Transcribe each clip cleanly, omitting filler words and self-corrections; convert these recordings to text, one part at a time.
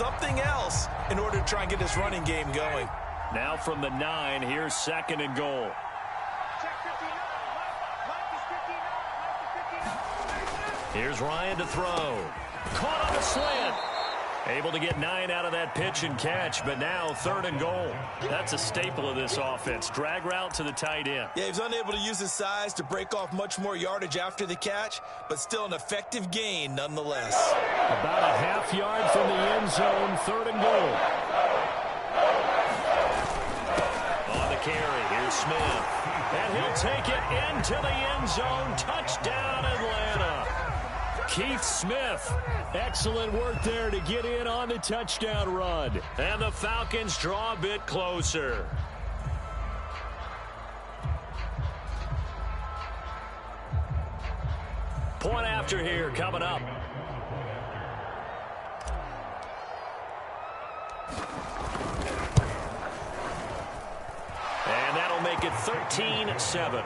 something else in order to try and get this running game going. Now from the 9, here's 2nd and goal. Here's Ryan to throw. Caught on a slant. Able to get 9 out of that pitch and catch, but now 3rd and goal. That's a staple of this offense. Drag route to the tight end. Yeah, he's unable to use his size to break off much more yardage after the catch, but still an effective gain nonetheless. About a half yard from the end zone, 3rd and goal. On the carry, here's Smith. And he'll take it into the end zone. Touchdown, Atlanta. Keith Smith, excellent work there to get in on the touchdown run. And the Falcons draw a bit closer. Point after here coming up. And that'll make it 13-7.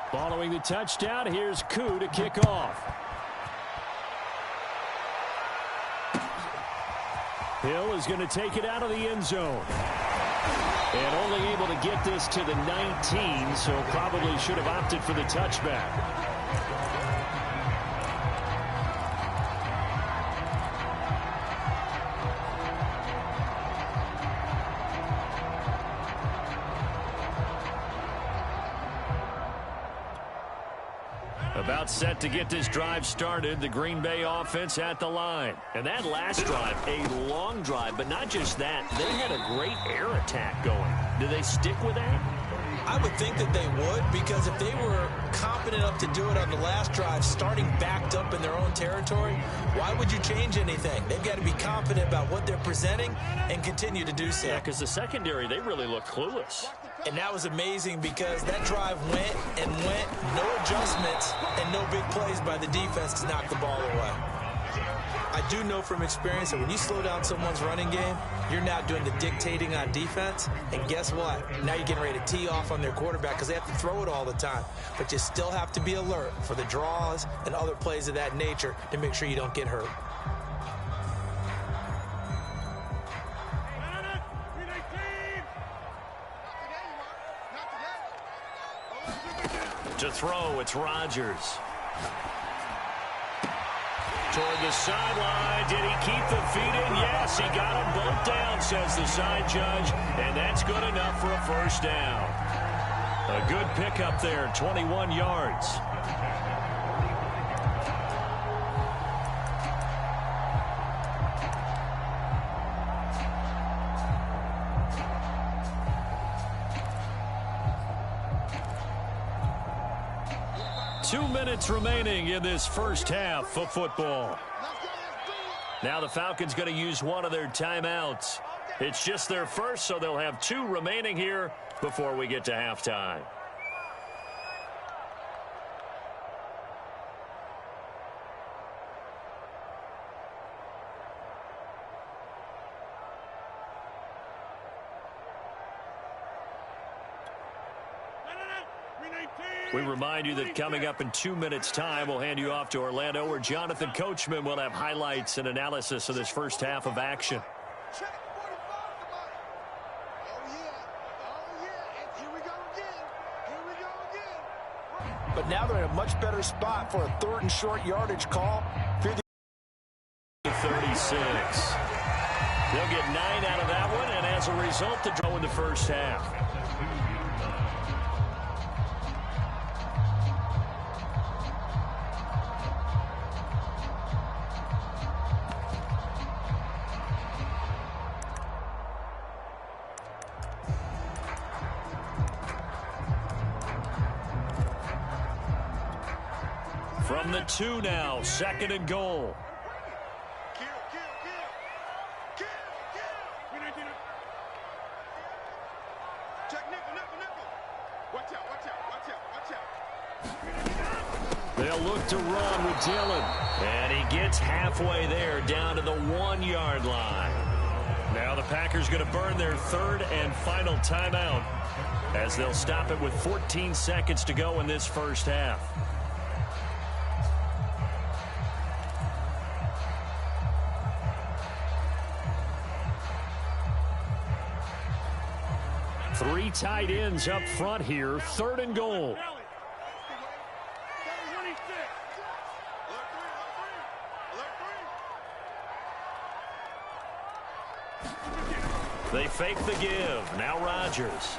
Following the touchdown, here's Koo to kick off. Hill is going to take it out of the end zone. And only able to get this to the 19, so probably should have opted for the touchback. About set to get this drive started. The Green Bay offense at the line. And that last drive, a long drive, but not just that. They had a great air attack going. Do they stick with that? I would think that they would, because if they were confident enough to do it on the last drive, starting backed up in their own territory, why would you change anything? They've got to be confident about what they're presenting and continue to do so. Yeah, because the secondary, they really look clueless. And that was amazing because that drive went and went, no adjustments and no big plays by the defense to knock the ball away. I do know from experience that when you slow down someone's running game, you're now doing the dictating on defense. And guess what? Now you're getting ready to tee off on their quarterback because they have to throw it all the time. But you still have to be alert for the draws and other plays of that nature to make sure you don't get hurt. To throw, it's Rodgers. Toward the sideline. Did he keep the feet in? Yes, he got them both down, says the side judge. And that's good enough for a first down. A good pickup there, 21 yards. Two minutes remaining in this first half of football. Now the Falcons going to use one of their timeouts. It's just their first, so they'll have 2 remaining here before we get to halftime. We remind you that coming up in 2 minutes' time, we'll hand you off to Orlando, where Jonathan Coachman will have highlights and analysis of this first half of action. But now they're in a much better spot for a 3rd and short yardage call. 36. They'll get 9 out of that one, and as a result, the draw in the first half. From the 2 now, 2nd and goal. Check nickel. Watch out. They'll look to run with Dillon. And he gets halfway there, down to the 1-yard line. Now the Packers going to burn their third and final timeout as they'll stop it with 14 seconds to go in this first half. Three tight ends up front here, 3rd and goal. They fake the give. Now Rodgers.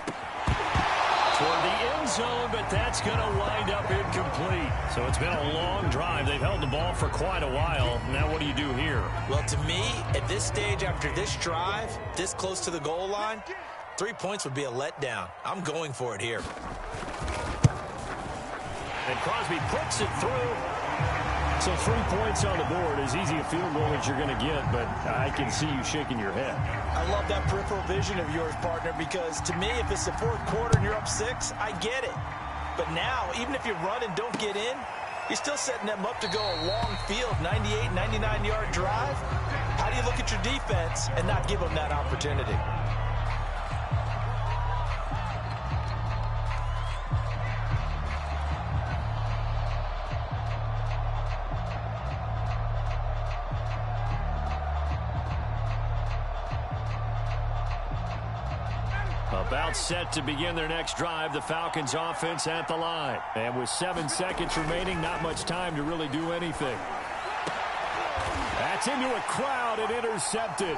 Toward the end zone, but that's going to wind up incomplete. So it's been a long drive. They've held the ball for quite a while. Now what do you do here? Well, to me, at this stage, after this drive, this close to the goal line, 3 points would be a letdown. I'm going for it here. And Crosby puts it through. So 3 points on the board, as easy a field goal as you're going to get, but I can see you shaking your head. I love that peripheral vision of yours, partner, because to me, if it's the 4th quarter and you're up 6, I get it. But now, even if you run and don't get in, you're still setting them up to go a long field, 98, 99-yard drive. How do you look at your defense and not give them that opportunity? About set to begin their next drive, the Falcons offense at the line. And with 7 seconds remaining, not much time to really do anything. That's into a crowd and intercepted.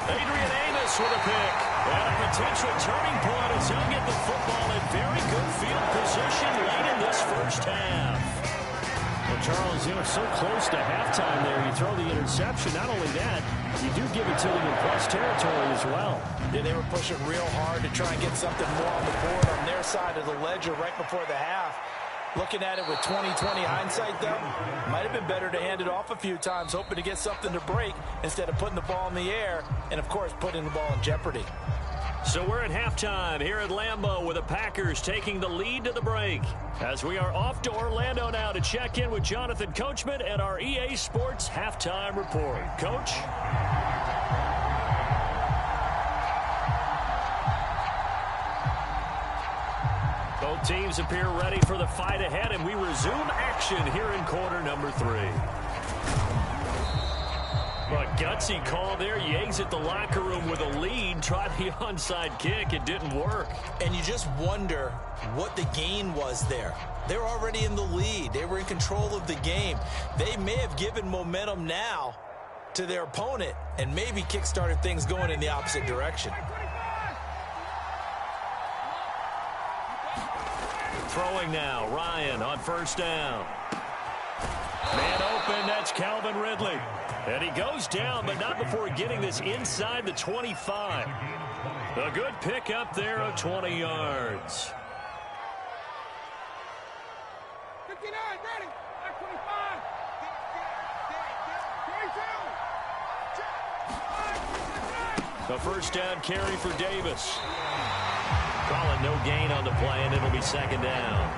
Adrian Amos with a pick. And a potential turning point as he'll get the football in very good field position late in this first half. Well, Charles, so close to halftime there. You throw the interception. Not only that, you do give it to them in plus territory as well. Yeah, they were pushing real hard to try and get something more on the board on their side of the ledger right before the half. Looking at it with 20/20 hindsight, though, might have been better to hand it off a few times, hoping to get something to break instead of putting the ball in the air and, of course, putting the ball in jeopardy. So we're at halftime here at Lambeau with the Packers taking the lead to the break. As we are off to Orlando now to check in with Jonathan Coachman and our EA Sports halftime report. Coach? Both teams appear ready for the fight ahead, and we resume action here in quarter number 3. A gutsy call there. You exit the locker room with a lead. Tried the onside kick. It didn't work. And you just wonder what the gain was there. They're already in the lead. They were in control of the game. They may have given momentum now to their opponent and maybe kick-started things going in the opposite direction. Throwing now. Ryan on first down. Man open. That's Calvin Ridley. And he goes down, but not before getting this inside the 25. A good pick up there of 20 yards. 59, ready. 25. 22. The first down carry for Davis. Calling no gain on the play, and it'll be second down.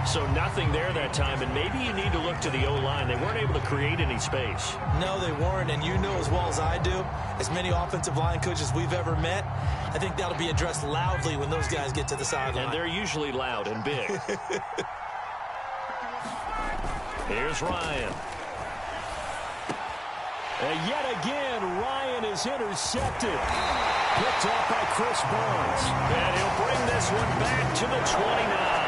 So nothing there that time, and maybe you need to look to the O-line. They weren't able to create any space. No, they weren't, and you know as well as I do, as many offensive line coaches we've ever met, I think that'll be addressed loudly when those guys get to the sideline. And they're usually loud and big. Here's Ryan. And yet again, Ryan is intercepted. Picked off by Chris Barnes. And he'll bring this one back to the 29.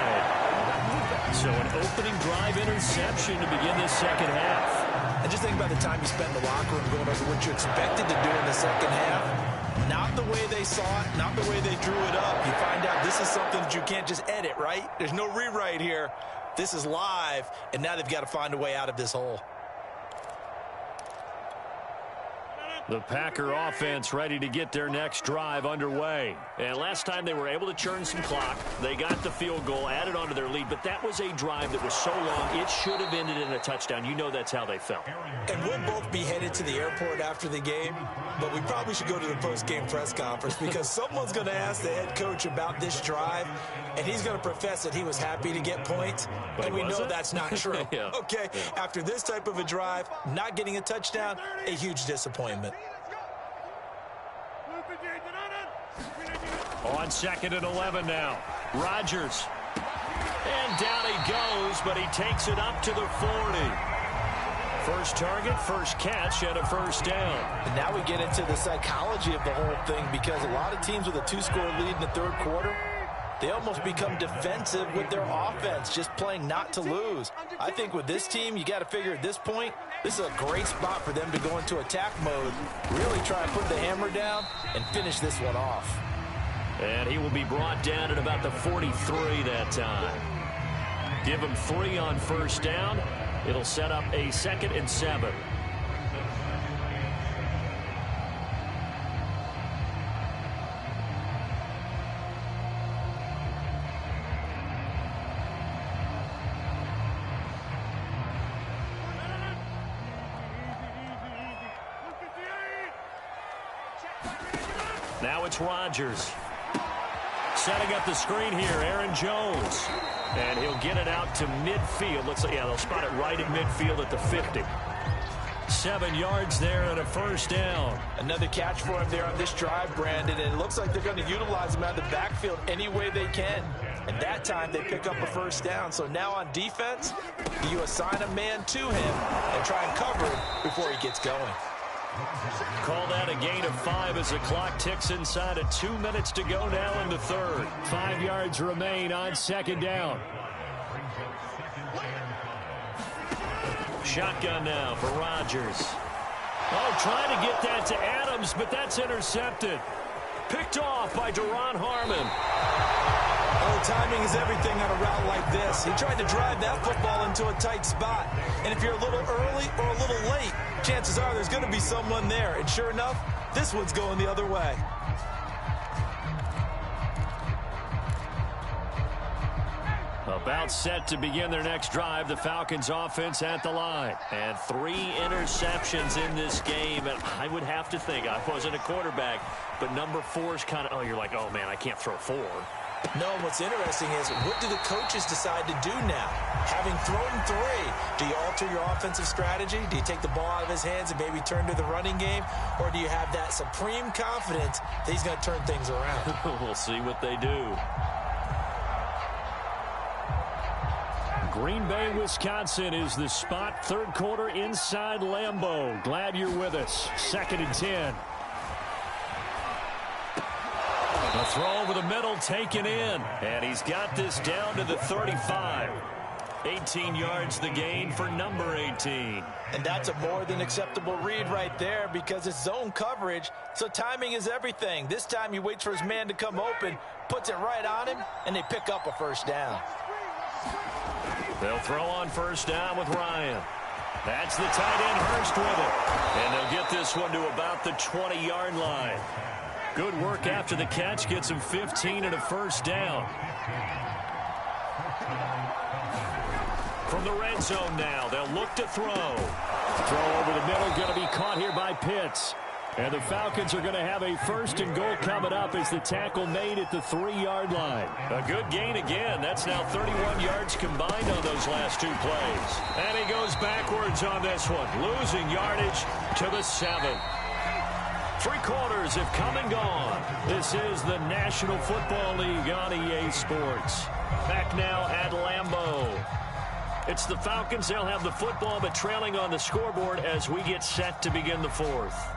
So an opening drive interception to begin this second half. And just think about the time you spent in the locker room going over what you expected to do in the second half. Not the way they saw it, not the way they drew it up. You find out this is something that you can't just edit, right? There's no rewrite here. This is live, and now they've got to find a way out of this hole. The Packer offense ready to get their next drive underway. And last time they were able to churn some clock. They got the field goal, added onto their lead, but that was a drive that was so long, it should have ended in a touchdown. You know that's how they felt. And we'll both be headed to the airport after the game, but we probably should go to the post-game press conference because someone's going to ask the head coach about this drive, and he's going to profess that he was happy to get points, and we know that's not true. Yeah. Okay, after this type of a drive, not getting a touchdown, a huge disappointment. On 2nd and 11 now. Rodgers. And down he goes, but he takes it up to the 40. First target, first catch, and a first down. And now we get into the psychology of the whole thing because a lot of teams with a 2-score lead in the third quarter, they almost become defensive with their offense, just playing not to lose. I think with this team, you got to figure at this point, this is a great spot for them to go into attack mode, really try and put the hammer down and finish this one off. And he will be brought down at about the 43 that time. Give him 3 on first down. It'll set up a 2nd and 7. Now it's Rodgers. Setting up the screen here, Aaron Jones. And he'll get it out to midfield. Looks like, yeah, they'll spot it right at midfield at the 50. 7 yards there and a first down. Another catch for him there on this drive, Brandon, and it looks like they're going to utilize him out of the backfield any way they can. And that time they pick up a first down. So now on defense, you assign a man to him and try and cover him before he gets going. Call that a gain of 5 as the clock ticks inside of 2 minutes to go now in the third. 5 yards remain on 2nd down. Shotgun now for Rodgers. Oh, trying to get that to Adams, but that's intercepted. Picked off by Duron Harmon. Oh, timing is everything on a route like this. He tried to drive that football into a tight spot. And if you're a little early or a little late, chances are there's going to be someone there. And sure enough, this one's going the other way. About set to begin their next drive, the Falcons offense at the line. And 3 interceptions in this game. And I would have to think, I wasn't a quarterback, but number 4 is kind of, oh, you're like, oh, man, I can't throw 4. No, what's interesting is what do the coaches decide to do now? Having thrown 3, do you alter your offensive strategy? Do you take the ball out of his hands and maybe turn to the running game? Or do you have that supreme confidence that he's going to turn things around? We'll see what they do. Green Bay, Wisconsin is the spot. Third quarter inside Lambeau. Glad you're with us. 2nd and 10. A throw over the middle taken in. And he's got this down to the 35. 18 yards the gain for number 18. And that's a more than acceptable read right there because it's zone coverage, so timing is everything. This time he waits for his man to come open, puts it right on him, and they pick up a first down. They'll throw on first down with Ryan. That's the tight end Hurst with it. And they'll get this one to about the 20-yard line. Good work after the catch. Gets him 15 and a first down. From the red zone now, they'll look to throw. Throw over the middle, going to be caught here by Pitts. And the Falcons are going to have a 1st and goal coming up as the tackle made at the 3-yard line. A good gain again. That's now 31 yards combined on those last 2 plays. And he goes backwards on this one, losing yardage to the 7. 3 quarters have come and gone. This is the National Football League on EA Sports. Back now at Lambeau. It's the Falcons. They'll have the football, but trailing on the scoreboard as we get set to begin the 4th.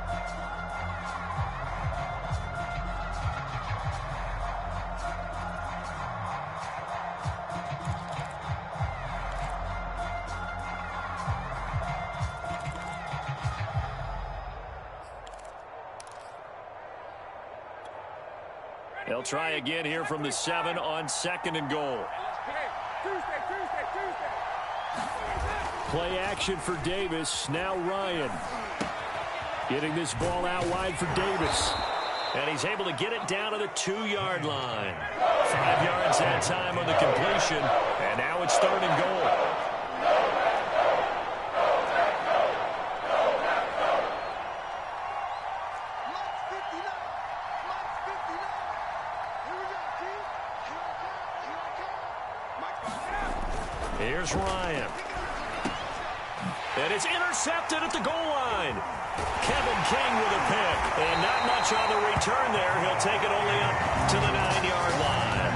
They'll try again here from the 7 on 2nd and goal. Play action for Davis. Now Ryan. Getting this ball out wide for Davis. And he's able to get it down to the 2-yard line. 5 yards that time on the completion. And now it's 3rd and goal. Here's Ryan. And it's intercepted at the goal line. Kevin King with a pick. And not much on the return there. He'll take it only up to the 9-yard line.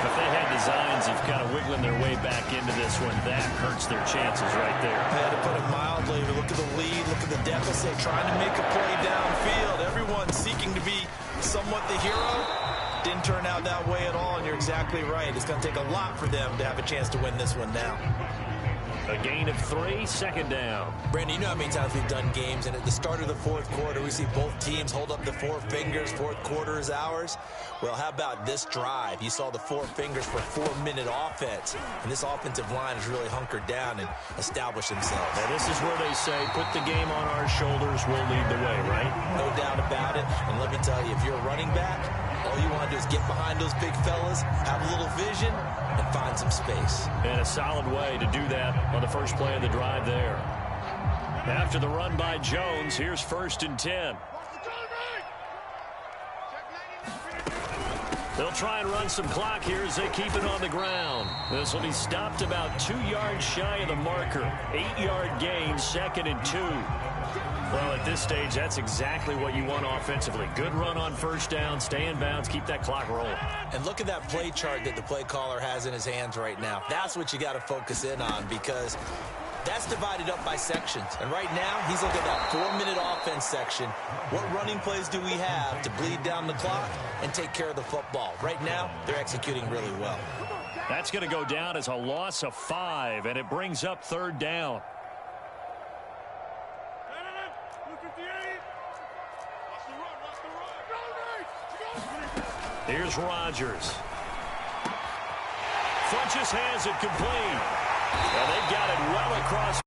If they had designs of kind of wiggling their way back into this one, that hurts their chances right there. Yeah, to put it mildly, look at the lead, look at the deficit, trying to make a play downfield. Everyone seeking to be somewhat the hero. Didn't turn out that way at all, and you're exactly right. It's going to take a lot for them to have a chance to win this one now. A gain of 3, 2nd down. Brandon, you know how many times we've done games, and at the start of the 4th quarter, we see both teams hold up the 4 fingers, 4th quarter is ours. Well, how about this drive? You saw the 4 fingers for 4-minute offense, and this offensive line has really hunkered down and established themselves. Now, this is where they say, put the game on our shoulders, we'll lead the way, right? No doubt about it, and let me tell you, if you're a running back, all you want to do is get behind those big fellas, have a little vision, and find some space. And a solid way to do that on the first play of the drive there. After the run by Jones, here's 1st and 10. They'll try and run some clock here as they keep it on the ground. This will be stopped about 2 yards shy of the marker. 8-yard gain, 2nd and 2. Well, at this stage, that's exactly what you want offensively. Good run on 1st down, stay in bounds, keep that clock rolling. And look at that play chart that the play caller has in his hands right now. That's what you got to focus in on, because that's divided up by sections. And right now, he's looking at that 4-minute offense section. What running plays do we have to bleed down the clock and take care of the football? Right now, they're executing really well. That's going to go down as a loss of 5, and it brings up 3rd down. Here's Rodgers. Funches has it complete. And they've got it well across.